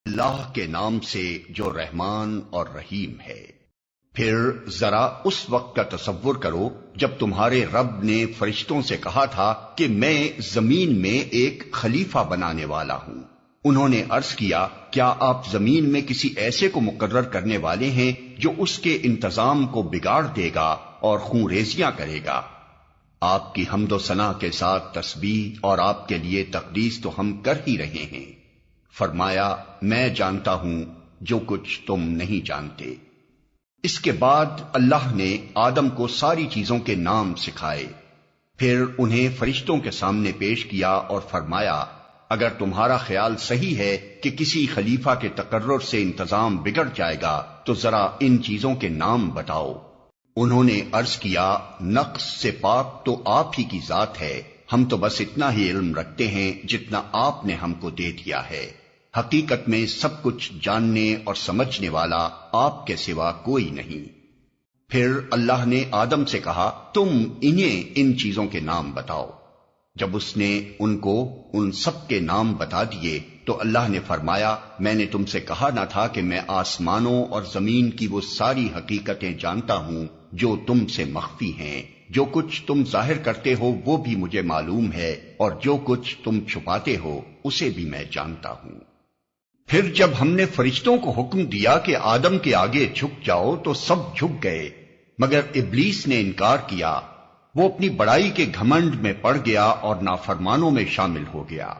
اللہ کے نام سے جو رحمان اور رحیم ہے۔ پھر ذرا اس وقت کا تصور کرو جب تمہارے رب نے فرشتوں سے کہا تھا کہ میں زمین میں ایک خلیفہ بنانے والا ہوں۔ انہوں نے عرض کیا کیا آپ زمین میں کسی ایسے کو مقرر کرنے والے ہیں جو اس کے انتظام کو بگاڑ دے گا اور خون ریزیاں کرے گا؟ آپ کی حمد و ثنا کے ساتھ تسبیح اور آپ کے لیے تقدیس تو ہم کر ہی رہے ہیں۔ فرمایا میں جانتا ہوں جو کچھ تم نہیں جانتے۔ اس کے بعد اللہ نے آدم کو ساری چیزوں کے نام سکھائے، پھر انہیں فرشتوں کے سامنے پیش کیا اور فرمایا اگر تمہارا خیال صحیح ہے کہ کسی خلیفہ کے تقرر سے انتظام بگڑ جائے گا تو ذرا ان چیزوں کے نام بتاؤ۔ انہوں نے عرض کیا نقص سے پاک تو آپ ہی کی ذات ہے، ہم تو بس اتنا ہی علم رکھتے ہیں جتنا آپ نے ہم کو دے دیا ہے، حقیقت میں سب کچھ جاننے اور سمجھنے والا آپ کے سوا کوئی نہیں۔ پھر اللہ نے آدم سے کہا تم انہیں ان چیزوں کے نام بتاؤ۔ جب اس نے ان کو ان سب کے نام بتا دیے تو اللہ نے فرمایا میں نے تم سے کہا نہ تھا کہ میں آسمانوں اور زمین کی وہ ساری حقیقتیں جانتا ہوں جو تم سے مخفی ہیں، جو کچھ تم ظاہر کرتے ہو وہ بھی مجھے معلوم ہے اور جو کچھ تم چھپاتے ہو اسے بھی میں جانتا ہوں۔ پھر جب ہم نے فرشتوں کو حکم دیا کہ آدم کے آگے جھک جاؤ تو سب جھک گئے مگر ابلیس نے انکار کیا، وہ اپنی بڑائی کے گھمنڈ میں پڑ گیا اور نافرمانوں میں شامل ہو گیا۔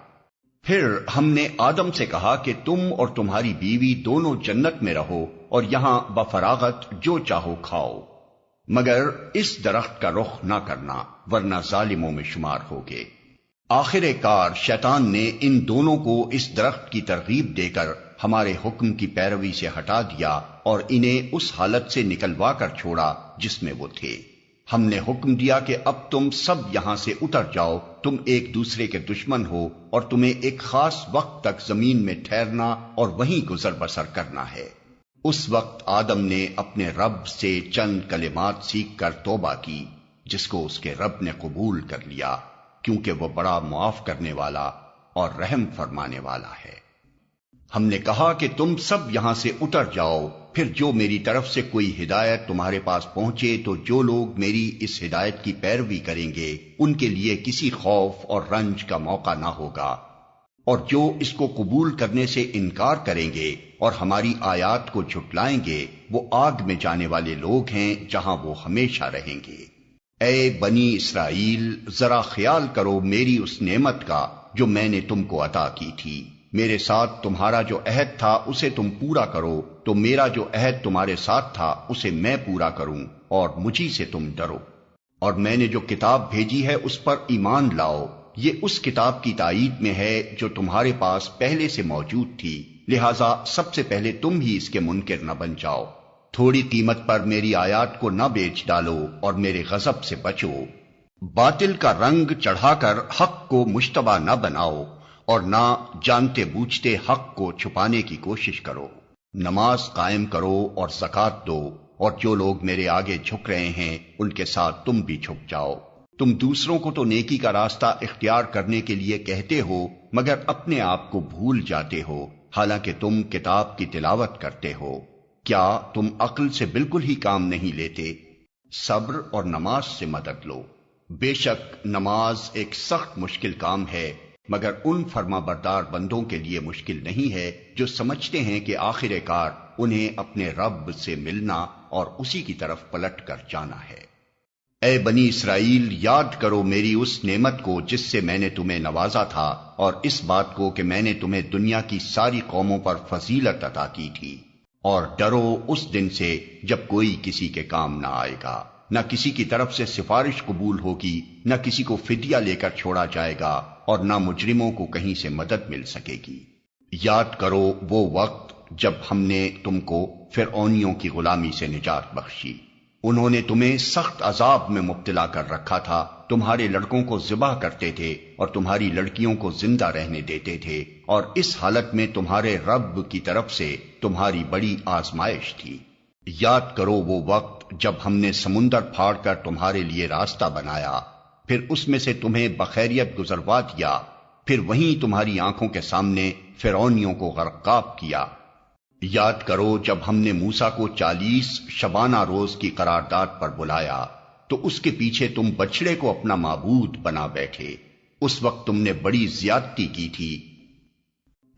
پھر ہم نے آدم سے کہا کہ تم اور تمہاری بیوی دونوں جنت میں رہو اور یہاں بفراغت جو چاہو کھاؤ، مگر اس درخت کا رخ نہ کرنا ورنہ ظالموں میں شمار ہوگے۔ آخر کار شیطان نے ان دونوں کو اس درخت کی ترغیب دے کر ہمارے حکم کی پیروی سے ہٹا دیا اور انہیں اس حالت سے نکلوا کر چھوڑا جس میں وہ تھے۔ ہم نے حکم دیا کہ اب تم سب یہاں سے اتر جاؤ، تم ایک دوسرے کے دشمن ہو اور تمہیں ایک خاص وقت تک زمین میں ٹھہرنا اور وہیں گزر بسر کرنا ہے۔ اس وقت آدم نے اپنے رب سے چند کلمات سیکھ کر توبہ کی جس کو اس کے رب نے قبول کر لیا کیونکہ وہ بڑا معاف کرنے والا اور رحم فرمانے والا ہے۔ ہم نے کہا کہ تم سب یہاں سے اتر جاؤ، پھر جو میری طرف سے کوئی ہدایت تمہارے پاس پہنچے تو جو لوگ میری اس ہدایت کی پیروی کریں گے ان کے لیے کسی خوف اور رنج کا موقع نہ ہوگا، اور جو اس کو قبول کرنے سے انکار کریں گے اور ہماری آیات کو جھٹلائیں گے وہ آگ میں جانے والے لوگ ہیں جہاں وہ ہمیشہ رہیں گے۔ اے بنی اسرائیل ذرا خیال کرو میری اس نعمت کا جو میں نے تم کو عطا کی تھی، میرے ساتھ تمہارا جو عہد تھا اسے تم پورا کرو تو میرا جو عہد تمہارے ساتھ تھا اسے میں پورا کروں اور مجھی سے تم ڈرو، اور میں نے جو کتاب بھیجی ہے اس پر ایمان لاؤ، یہ اس کتاب کی تائید میں ہے جو تمہارے پاس پہلے سے موجود تھی، لہذا سب سے پہلے تم ہی اس کے منکر نہ بن جاؤ۔ تھوڑی قیمت پر میری آیات کو نہ بیچ ڈالو اور میرے غضب سے بچو۔ باطل کا رنگ چڑھا کر حق کو مشتبہ نہ بناؤ اور نہ جانتے بوجھتے حق کو چھپانے کی کوشش کرو۔ نماز قائم کرو اور زکوٰۃ دو، اور جو لوگ میرے آگے جھک رہے ہیں ان کے ساتھ تم بھی جھک جاؤ۔ تم دوسروں کو تو نیکی کا راستہ اختیار کرنے کے لیے کہتے ہو مگر اپنے آپ کو بھول جاتے ہو، حالانکہ تم کتاب کی تلاوت کرتے ہو۔ کیا تم عقل سے بالکل ہی کام نہیں لیتے؟ صبر اور نماز سے مدد لو۔ بے شک نماز ایک سخت مشکل کام ہے مگر ان فرما بردار بندوں کے لیے مشکل نہیں ہے جو سمجھتے ہیں کہ آخر کار انہیں اپنے رب سے ملنا اور اسی کی طرف پلٹ کر جانا ہے۔ اے بنی اسرائیل یاد کرو میری اس نعمت کو جس سے میں نے تمہیں نوازا تھا اور اس بات کو کہ میں نے تمہیں دنیا کی ساری قوموں پر فضیلت عطا کی تھی، اور ڈرو اس دن سے جب کوئی کسی کے کام نہ آئے گا، نہ کسی کی طرف سے سفارش قبول ہوگی، نہ کسی کو فدیہ لے کر چھوڑا جائے گا اور نہ مجرموں کو کہیں سے مدد مل سکے گی۔ یاد کرو وہ وقت جب ہم نے تم کو فرعونیوں کی غلامی سے نجات بخشی، انہوں نے تمہیں سخت عذاب میں مبتلا کر رکھا تھا، تمہارے لڑکوں کو ذبح کرتے تھے اور تمہاری لڑکیوں کو زندہ رہنے دیتے تھے، اور اس حالت میں تمہارے رب کی طرف سے تمہاری بڑی آزمائش تھی۔ یاد کرو وہ وقت جب ہم نے سمندر پھاڑ کر تمہارے لیے راستہ بنایا، پھر اس میں سے تمہیں بخیریت گزروا دیا، پھر وہیں تمہاری آنکھوں کے سامنے فرعونیوں کو غرقاب کیا۔ یاد کرو جب ہم نے موسیٰ کو 40 شبانہ روز کی قرارداد پر بلایا تو اس کے پیچھے تم بچڑے کو اپنا معبود بنا بیٹھے۔ اس وقت تم نے بڑی زیادتی کی تھی،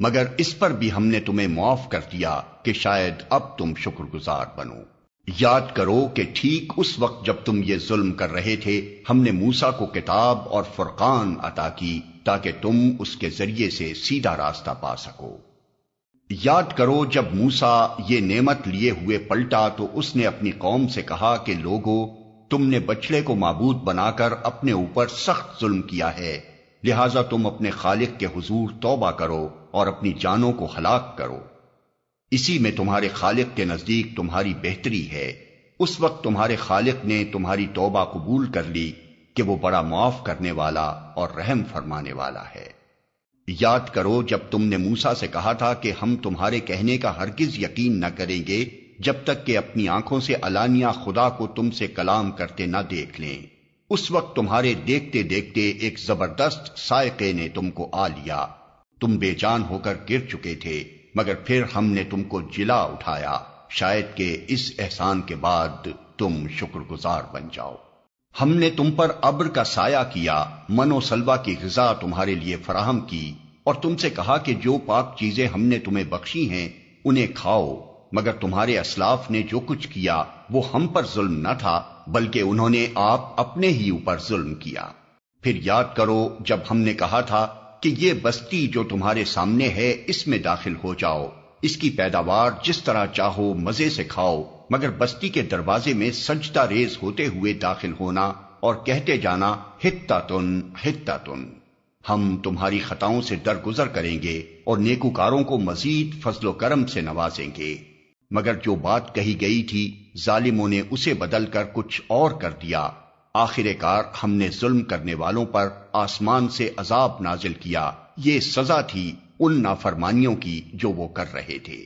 مگر اس پر بھی ہم نے تمہیں معاف کر دیا کہ شاید اب تم شکر گزار بنو۔ یاد کرو کہ ٹھیک اس وقت جب تم یہ ظلم کر رہے تھے ہم نے موسیٰ کو کتاب اور فرقان عطا کی تاکہ تم اس کے ذریعے سے سیدھا راستہ پا سکو۔ یاد کرو جب موسیٰ یہ نعمت لیے ہوئے پلٹا تو اس نے اپنی قوم سے کہا کہ لوگو، تم نے بچڑے کو معبود بنا کر اپنے اوپر سخت ظلم کیا ہے، لہذا تم اپنے خالق کے حضور توبہ کرو اور اپنی جانوں کو ہلاک کرو۔ اسی میں تمہارے خالق کے نزدیک تمہاری بہتری ہے۔ اس وقت تمہارے خالق نے تمہاری توبہ قبول کر لی کہ وہ بڑا معاف کرنے والا اور رحم فرمانے والا ہے۔ یاد کرو جب تم نے موسیٰ سے کہا تھا کہ ہم تمہارے کہنے کا ہرگز یقین نہ کریں گے جب تک کہ اپنی آنکھوں سے علانیہ خدا کو تم سے کلام کرتے نہ دیکھ لیں۔ اس وقت تمہارے دیکھتے دیکھتے ایک زبردست صاعقے نے تم کو آ لیا، تم بے جان ہو کر گر چکے تھے، مگر پھر ہم نے تم کو جلا اٹھایا، شاید کہ اس احسان کے بعد تم شکر گزار بن جاؤ۔ ہم نے تم پر ابر کا سایہ کیا، من و سلوہ کی غذا تمہارے لیے فراہم کی، اور تم سے کہا کہ جو پاک چیزیں ہم نے تمہیں بخشی ہیں انہیں کھاؤ، مگر تمہارے اسلاف نے جو کچھ کیا وہ ہم پر ظلم نہ تھا بلکہ انہوں نے آپ اپنے ہی اوپر ظلم کیا۔ پھر یاد کرو جب ہم نے کہا تھا کہ یہ بستی جو تمہارے سامنے ہے اس میں داخل ہو جاؤ، اس کی پیداوار جس طرح چاہو مزے سے کھاؤ، مگر بستی کے دروازے میں سجدہ ریز ہوتے ہوئے داخل ہونا اور کہتے جانا حتتن حتتن، ہم تمہاری خطاؤں سے درگزر کریں گے اور نیکوکاروں کو مزید فضل و کرم سے نوازیں گے۔ مگر جو بات کہی گئی تھی ظالموں نے اسے بدل کر کچھ اور کر دیا، آخر کار ہم نے ظلم کرنے والوں پر آسمان سے عذاب نازل کیا، یہ سزا تھی ان نافرمانیوں کی جو وہ کر رہے تھے۔